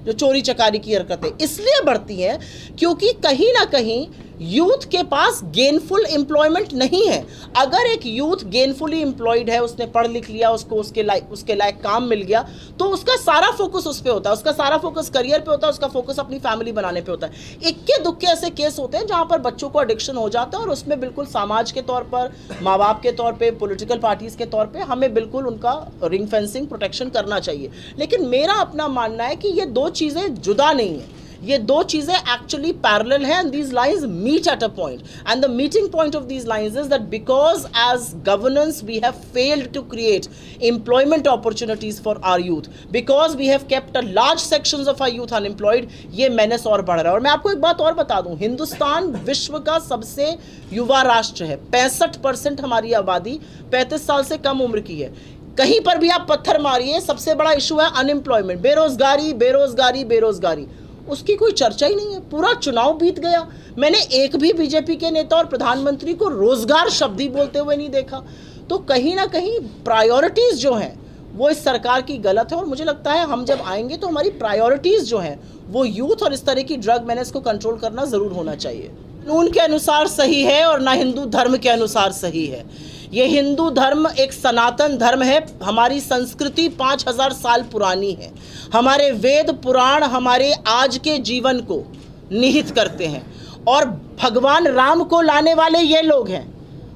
जो चोरी चकारी की हरकतें इसलिए बढ़ती हैं क्योंकि कहीं ना कहीं यूथ के पास गेनफुल एम्प्लॉयमेंट नहीं है। अगर एक यूथ गेनफुली एम्प्लॉयड है, उसने पढ़ लिख लिया, उसको उसके लायक काम मिल गया, तो उसका सारा फोकस उस पे होता है, उसका सारा फोकस करियर पे होता है, उसका फोकस अपनी फैमिली बनाने पे होता है। इक्के दुक्के ऐसे केस होते हैं जहां पर बच्चों को एडिक्शन हो जाता है, और उसमें बिल्कुल समाज के तौर पर, माँ बाप के तौर पर, पॉलिटिकल पार्टीज के तौर पर हमें बिल्कुल उनका रिंग फेंसिंग, प्रोटेक्शन करना चाहिए। लेकिन मेरा अपना मानना है कि ये 2 चीज़ें जुदा नहीं है। ये दो चीजें एक्चुअली पैरेलल हैं, and these lines meet at a point, and the meeting point of these lines is that because as governance we have failed to create employment opportunities for our youth, because we have kept a large sections of our youth unemployed, ये menace और बढ़ रहा है। और मैं आपको एक बात और बता दूं, हिंदुस्तान विश्व का सबसे युवा राष्ट्र है, 65% हमारी आबादी 35 साल से कम उम्र की है। कहीं पर भी आप पत्थर मारिए, सबसे बड़ा इशू है अनएम्प्लॉयमेंट, बेरोजगारी बेरोजगारी बेरोजगारी, उसकी कोई चर्चा ही नहीं है। पूरा चुनाव बीत गया, मैंने एक भी बीजेपी के नेता और प्रधानमंत्री को रोजगार शब्द ही बोलते हुए नहीं देखा। तो कहीं ना कहीं प्रायोरिटीज जो हैं वो इस सरकार की गलत है, और मुझे लगता है हम जब आएंगे तो हमारी प्रायोरिटीज जो हैं वो यूथ और इस तरह की ड्रग मेनेस को कंट्रोल करना जरूर होना चाहिए। कानून के अनुसार सही है और ना हिंदू धर्म के अनुसार सही है। ये हिंदू धर्म एक सनातन धर्म है, हमारी संस्कृति 5000 साल पुरानी है, हमारे वेद पुराण हमारे आज के जीवन को निहित करते हैं, और भगवान राम को लाने वाले ये लोग हैं।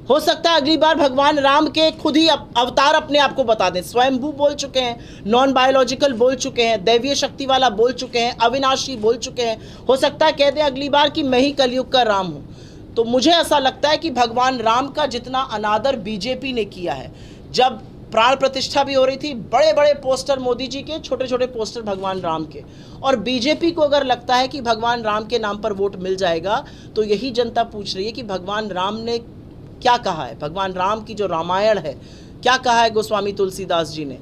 हो सकता है अगली बार भगवान राम के खुद ही अवतार अपने आप को बता दें, स्वयंभू बोल चुके हैं, नॉन बायोलॉजिकल बोल चुके हैं, दैवीय शक्ति वाला बोल चुके हैं, अविनाशी बोल चुके हैं। हो सकता है कह दें अगली बार कि मैं ही कलयुग का राम हूँ। तो मुझे ऐसा लगता है कि भगवान राम का जितना अनादर बीजेपी ने किया है, जब प्राण प्रतिष्ठा भी हो रही थी, बड़े बड़े पोस्टर मोदी जी के, छोटे छोटे पोस्टर भगवान राम के, और बीजेपी को अगर लगता है कि भगवान राम के नाम पर वोट मिल जाएगा, तो यही जनता पूछ रही है कि भगवान राम ने क्या कहा है। भगवान राम की जो रामायण है, क्या कहा है गोस्वामी तुलसीदास जी ने,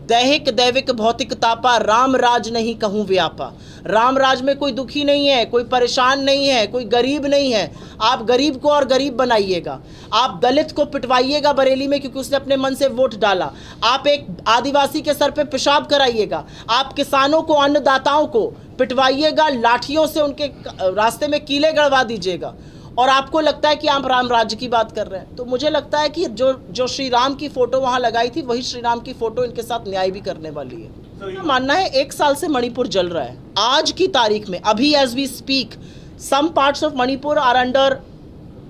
दैहिक दैविक भौतिक तापा, राम राज नहीं कहूँ व्यापा। राम राज में कोई दुखी नहीं है, कोई परेशान नहीं है, कोई गरीब नहीं है। आप गरीब को और गरीब बनाइएगा, आप दलित को पिटवाइएगा बरेली में क्योंकि उसने अपने मन से वोट डाला, आप एक आदिवासी के सर पे पेशाब कराइएगा, आप किसानों को अन्नदाताओं को पिटवाइएगा, लाठियों से उनके रास्ते में कीले गड़वा दीजिएगा, और आपको लगता है कि आप राम राज्य की बात कर रहे हैं। तो मुझे लगता है कि जो श्री राम की फोटो वहां लगाई थी, वही श्री राम की फोटो इनके साथ न्याय भी करने वाली है। तो मानना है 1 साल से मणिपुर जल रहा है। आज की तारीख में, अभी as we speak, some parts of Manipur are under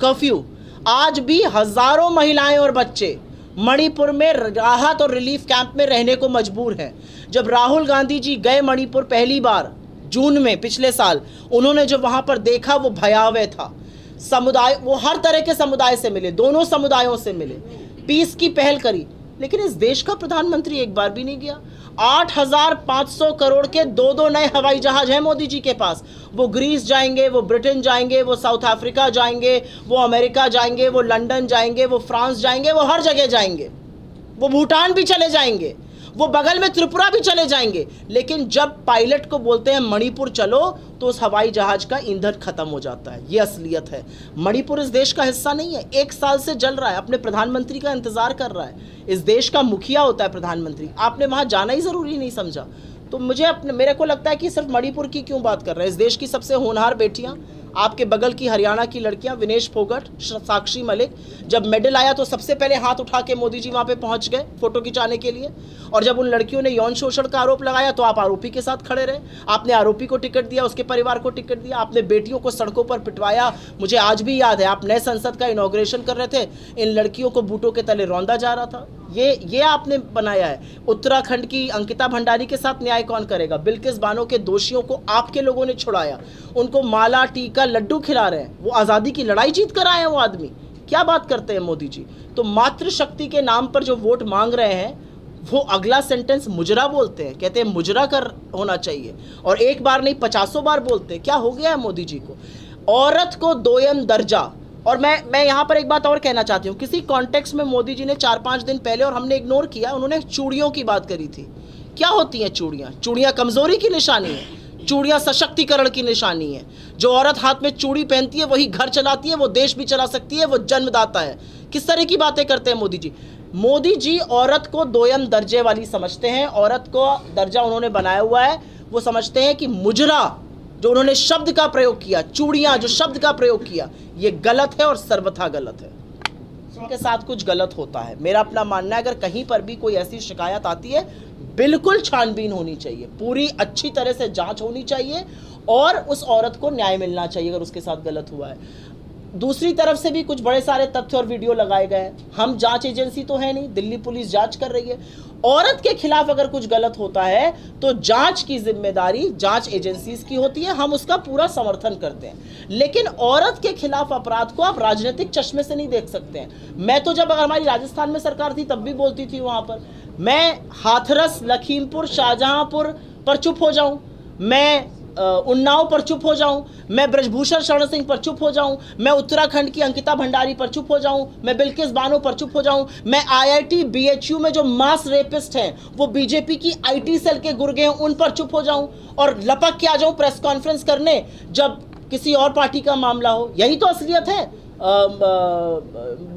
curfew. आज भी हजारों महिलाएं और बच्चे मणिपुर में राहत और रिलीफ कैंप में रहने को मजबूर हैं। जब राहुल गांधी जी गए मणिपुर पहली बार जून में पिछले साल, उन्होंने जो वहां पर देखा वो भयावह था। समुदाय, वो हर तरह के समुदाय से मिले, दोनों समुदायों से मिले, पीस की पहल करी, लेकिन इस देश का प्रधानमंत्री एक बार भी नहीं गया। 8500 करोड़ के 2 नए हवाई जहाज हैं मोदी जी के पास। वो ग्रीस जाएंगे, वो ब्रिटेन जाएंगे, वो साउथ अफ्रीका जाएंगे, वो अमेरिका जाएंगे, वो लंदन जाएंगे, वो फ्रांस जाएंगे, वो हर जगह जाएंगे, वो भूटान भी चले जाएंगे, वो बगल में त्रिपुरा भी चले जाएंगे। लेकिन जब पायलट को बोलते हैं मणिपुर चलो, तो उस हवाई जहाज का ईंधन खत्म हो जाता है। ये असलियत है। मणिपुर इस देश का हिस्सा नहीं है, 1 साल से जल रहा है, अपने प्रधानमंत्री का इंतजार कर रहा है। इस देश का मुखिया होता है प्रधानमंत्री, आपने वहां जाना ही जरूरी नहीं समझा। तो मेरे को लगता है कि सिर्फ मणिपुर की क्यों बात कर रहे हैं। इस देश की सबसे होनहार बेटियां, आपके बगल की हरियाणा की लड़कियां, विनेश फोगट, साक्षी मलिक, जब मेडल आया तो सबसे पहले हाथ उठा के मोदी जी वहां पे पहुंच गए फोटो खिंचाने के लिए, और जब उन लड़कियों ने यौन शोषण का आरोप लगाया तो आप आरोपी के साथ खड़े रहे। आपने आरोपी को टिकट दिया, उसके परिवार को टिकट दिया, आपने बेटियों को सड़कों पर पिटवाया। मुझे आज भी याद है, आप नए संसद का इनॉग्रेशन कर रहे थे, इन लड़कियों को बूटों के तले रौंदा जा रहा था। ये आपने बनाया है। उत्तराखंड की अंकिता भंडारी के साथ न्याय कौन करेगा? बिल्किस बानो के दोषियों को आपके लोगों ने छुड़ाया, उनको माला टीका लड्डू खिला रहे हैं, वो आज़ादी की लड़ाई जीत कर आए हैं वो आदमी। क्या बात करते हैं मोदी जी। तो मातृशक्ति के नाम पर जो वोट मांग रहे हैं, वो अगला सेंटेंस मुजरा बोलते हैं, कहते हैं मुजरा कर होना चाहिए, और एक बार नहीं 50 बार बोलते हैं। क्या हो गया है मोदी जी को? औरत को दोयम दर्जा। और मैं यहाँ पर एक बात और कहना चाहती हूँ, किसी कॉन्टेक्स्ट में मोदी जी ने 4-5 दिन पहले, और हमने इग्नोर किया, उन्होंने चूड़ियों की बात करी थी। क्या होती हैं चूड़ियाँ? चूड़ियाँ कमजोरी की निशानी है, चूड़ियाँ सशक्तिकरण की निशानी है। जो औरत हाथ में चूड़ी पहनती है वही घर चलाती है, वो देश भी चला सकती है, वो जन्मदाता है। किस तरह की बातें करते हैं मोदी जी। मोदी जी औरत को दोयम दर्जे वाली समझते हैं। औरत को दर्जा उन्होंने बनाया हुआ है, वो समझते हैं कि मुजरा, जो उन्होंने शब्द का प्रयोग किया, चूड़ियाँ जो शब्द का प्रयोग किया, ये गलत है और सर्वथा गलत है। उनके साथ कुछ गलत होता है, मेरा अपना मानना है। अगर कहीं पर भी कोई ऐसी शिकायत आती है, बिल्कुल छानबीन होनी चाहिए, पूरी अच्छी तरह से जांच होनी चाहिए, और उस औरत को न्याय मिलना चाहिए अगर उसके साथ गलत हुआ है। दूसरी तरफ से भी कुछ बड़े सारे तथ्य और वीडियो लगाए गए हैं। हम जांच एजेंसी तो है नहीं, दिल्ली पुलिस जांच कर रही है, औरत के खिलाफ अगर कुछ गलत होता है तो जांच की जिम्मेदारी जांच एजेंसीज की होती है, हम उसका पूरा समर्थन करते हैं। लेकिन औरत के खिलाफ अपराध को आप राजनीतिक चश्मे से नहीं देख सकते हैं। मैं तो जब अगर हमारी राजस्थान में सरकार थी तब भी बोलती थी वहां पर, मैं हाथरस, लखीमपुर, शाहजहांपुर पर चुप हो जाऊं, मैं उन्नाव पर चुप हो जाऊं, मैं ब्रजभूषण शरण सिंह पर चुप हो जाऊं, मैं उत्तराखंड की अंकिता भंडारी पर चुप हो जाऊं, मैं बिल्किस बानो पर चुप हो जाऊं, मैं आईआईटी बीएचयू में जो मास रेपिस्ट हैं वो बीजेपी की आईटी सेल के गुर्गे हैं उन पर चुप हो जाऊं और लपक के आ जाऊं प्रेस कॉन्फ्रेंस करने जब किसी और पार्टी का मामला हो। यही तो असलियत है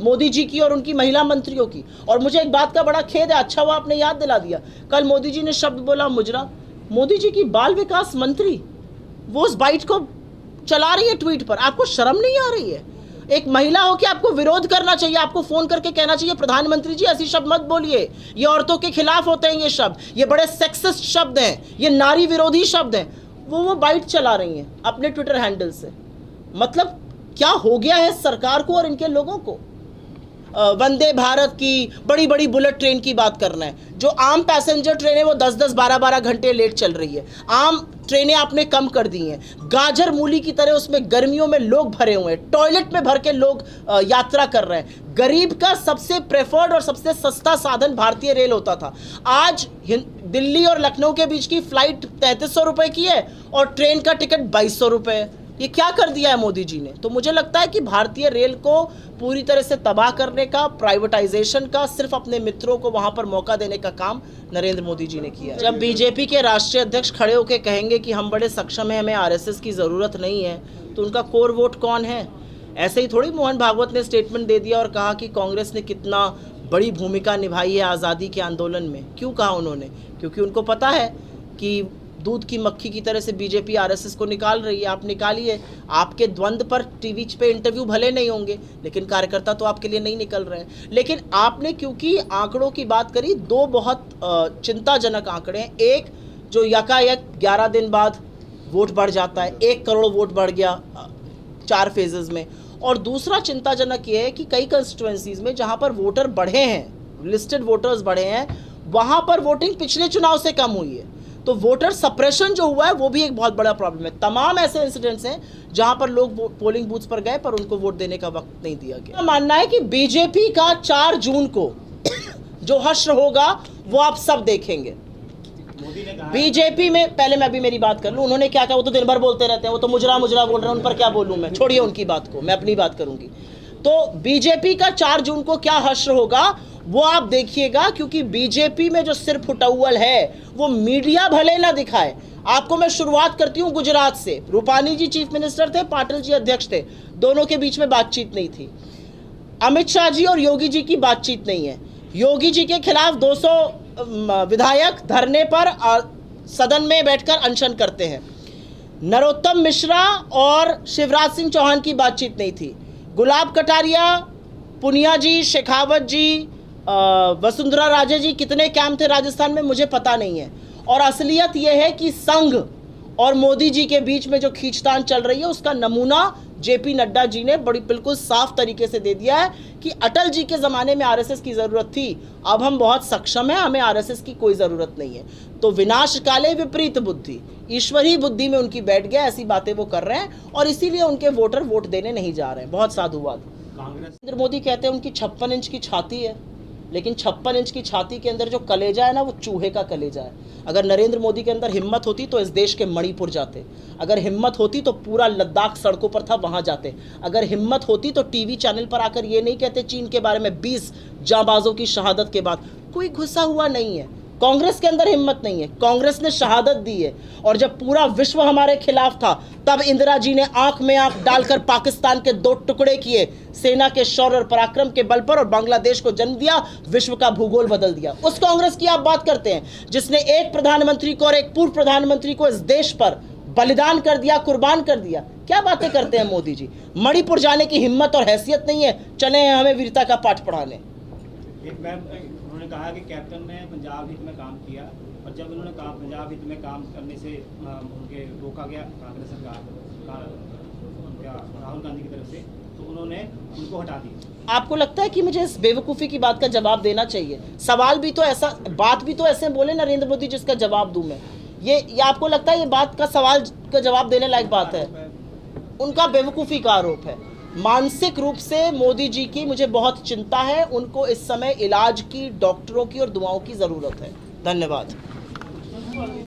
मोदी जी की और उनकी महिला मंत्रियों की। और मुझे एक बात का बड़ा खेद है, अच्छा हुआ आपने याद दिला दिया, कल मोदी जी ने शब्द बोला मुजरा। मोदी जी की बाल विकास मंत्री वो उस बाइट को चला रही है ट्वीट पर, आपको शर्म नहीं आ रही है? एक महिला हो कि आपको विरोध करना चाहिए, आपको फोन करके कहना चाहिए प्रधानमंत्री जी ऐसी शब्द मत बोलिए, ये औरतों के खिलाफ होते हैं ये शब्द, ये बड़े सेक्सिस्ट शब्द हैं, ये नारी विरोधी शब्द हैं। वो बाइट चला रही हैं अपने ट्विटर हैंडल से। मतलब क्या हो गया है सरकार को और इनके लोगों को? वंदे भारत की बड़ी बड़ी बुलेट ट्रेन की बात करना है, जो आम पैसेंजर ट्रेनें वो 10-10, 12-12 घंटे लेट चल रही है, आम ट्रेनें आपने कम कर दी हैं, गाजर मूली की तरह उसमें गर्मियों में लोग भरे हुए हैं, टॉयलेट में भर के लोग यात्रा कर रहे हैं। गरीब का सबसे प्रेफर्ड और सबसे सस्ता साधन भारतीय रेल होता था, आज दिल्ली और लखनऊ के बीच की फ्लाइट 3300 रुपये की है और ट्रेन का टिकट 2200 रुपये है। ये क्या कर दिया है मोदी जी ने? तो मुझे लगता है कि भारतीय रेल को पूरी तरह से तबाह करने का, प्राइवेटाइजेशन का, सिर्फ अपने मित्रों को वहां पर मौका देने का काम नरेंद्र मोदी जी ने किया। जब बीजेपी के राष्ट्रीय अध्यक्ष खड़े होकर कहेंगे कि हम बड़े सक्षम हैं, हमें आरएसएस की ज़रूरत नहीं है, तो उनका कोर वोट कौन है? ऐसे ही थोड़ी मोहन भागवत ने स्टेटमेंट दे दिया और कहा कि कांग्रेस ने कितना बड़ी भूमिका निभाई है आज़ादी के आंदोलन में। क्यों कहा उन्होंने? क्योंकि उनको पता है कि दूध की मक्खी की तरह से बीजेपी आरएसएस को निकाल रही है। आप निकालिए, आपके द्वंद्व पर टीवी पे इंटरव्यू भले नहीं होंगे लेकिन कार्यकर्ता तो आपके लिए नहीं निकल रहे हैं। लेकिन आपने क्योंकि आंकड़ों की बात करी, दो बहुत चिंताजनक आंकड़े हैं। एक जो यकायक 11 दिन बाद वोट बढ़ जाता है, 1 करोड़ वोट बढ़ गया 4 फेजेस में। और दूसरा चिंताजनक ये है कि कई कंस्टिट्यूएंसीज में जहाँ पर वोटर बढ़े हैं, लिस्टेड वोटर्स बढ़े हैं, वहाँ पर वोटिंग पिछले चुनाव से कम हुई है। तो वोटर सप्रेशन जो हुआ है वो भी एक बहुत बड़ा प्रॉब्लम है। तमाम ऐसे इंसिडेंट्स हैं जहां पर लोग पोलिंग बूथ्स पर गए पर उनको वोट देने का वक्त नहीं दिया गया। मानना है कि बीजेपी का 4 जून को जो हश्र होगा वो आप सब देखेंगे। बीजेपी में पहले मैं अभी मेरी बात कर लूं, उन्होंने क्या कहा? वो तो दिन भर बोलते रहते हैं, वो तो मुजरा मुजरा बोल रहे हैं, उन पर क्या बोलूं मैं, छोड़िए उनकी बात को, मैं अपनी बात करूंगी। तो बीजेपी का 4 जून को क्या हश्र होगा वो आप देखिएगा, क्योंकि बीजेपी में जो सिर फुटौल है वो मीडिया भले ना दिखाए। आपको मैं शुरुआत करती हूं गुजरात से। रूपानी जी चीफ मिनिस्टर थे, पाटिल जी अध्यक्ष थे, दोनों के बीच में बातचीत नहीं थी। अमित शाह जी और योगी जी की बातचीत नहीं है। योगी जी के खिलाफ 200 विधायक धरने पर सदन में बैठकर अनशन करते हैं। नरोत्तम मिश्रा और शिवराज सिंह चौहान की बातचीत नहीं थी। गुलाब कटारिया, पुनिया जी, शेखावत जी, वसुंधरा राजे जी, कितने कैंप थे राजस्थान में मुझे पता नहीं है। और असलियत यह है कि संघ और मोदी जी के बीच में जो खींचतान चल रही है उसका नमूना जेपी नड्डा जी ने बड़ी बिल्कुल साफ तरीके से दे दिया है कि अटल जी के ज़माने में आरएसएस की ज़रूरत थी, अब हम बहुत सक्षम हैं, हमें आरएसएस की कोई ज़रूरत नहीं है। तो विनाश काले विपरीत बुद्धि, ईश्वरी बुद्धि में उनकी बैठ गया, ऐसी बातें वो कर रहे हैं और इसीलिए उनके वोटर वोट देने नहीं जा रहे हैं। बहुत साधुवाद। नरेंद्र मोदी कहते हैं उनकी 56 इंच की छाती है, लेकिन 56 इंच की छाती के अंदर जो कलेजा है ना वो चूहे का कलेजा है। अगर नरेंद्र मोदी के अंदर हिम्मत होती तो इस देश के मणिपुर जाते, अगर हिम्मत होती तो पूरा लद्दाख सड़कों पर था वहां जाते, अगर हिम्मत होती तो टीवी चैनल पर आकर ये नहीं कहते चीन के बारे में 20 जांबाजों की शहादत के बाद। कोई घुसा हुआ नहीं है, कांग्रेस के अंदर हिम्मत नहीं है, कांग्रेस ने शहादत दी है। और जब पूरा विश्व हमारे खिलाफ था तब इंदिरा जी ने आंख में आंख डालकर पाकिस्तान के 2 टुकड़े किए, सेना के शौर्य और पराक्रम के बल पर, और बांग्लादेश को जन्म दिया, विश्व का भूगोल बदल दिया। उस कांग्रेस की आप बात करते हैं जिसने एक प्रधानमंत्री को और एक पूर्व प्रधानमंत्री को इस देश पर बलिदान कर दिया, कुर्बान कर दिया। क्या बातें करते हैं मोदी जी? मणिपुर जाने की हिम्मत और हैसियत नहीं है, चले हैं हमें वीरता का पाठ पढ़ाने। उन्होंने कहा कि कैप्टन ने पंजाब हित में काम किया, और जब उन्होंने कहा पंजाब हित में काम करने से उनके रोका गया कांग्रेस सरकार राहुल गांधी की तरफ से, तो उन्होंने उनको हटा दिया। आपको लगता है कि मुझे इस बेवकूफ़ी की बात का जवाब देना चाहिए? सवाल भी तो ऐसा, बात भी तो ऐसे बोले नरेंद्र मोदी जिसका जवाब दूं मैं। ये आपको लगता है ये बात का सवाल का जवाब देने लायक बात है? उनका बेवकूफ़ी का आरोप है। मानसिक रूप से मोदी जी की मुझे बहुत चिंता है। उनको इस समय इलाज की, डॉक्टरों की और दुआओं की ज़रूरत है। धन्यवाद।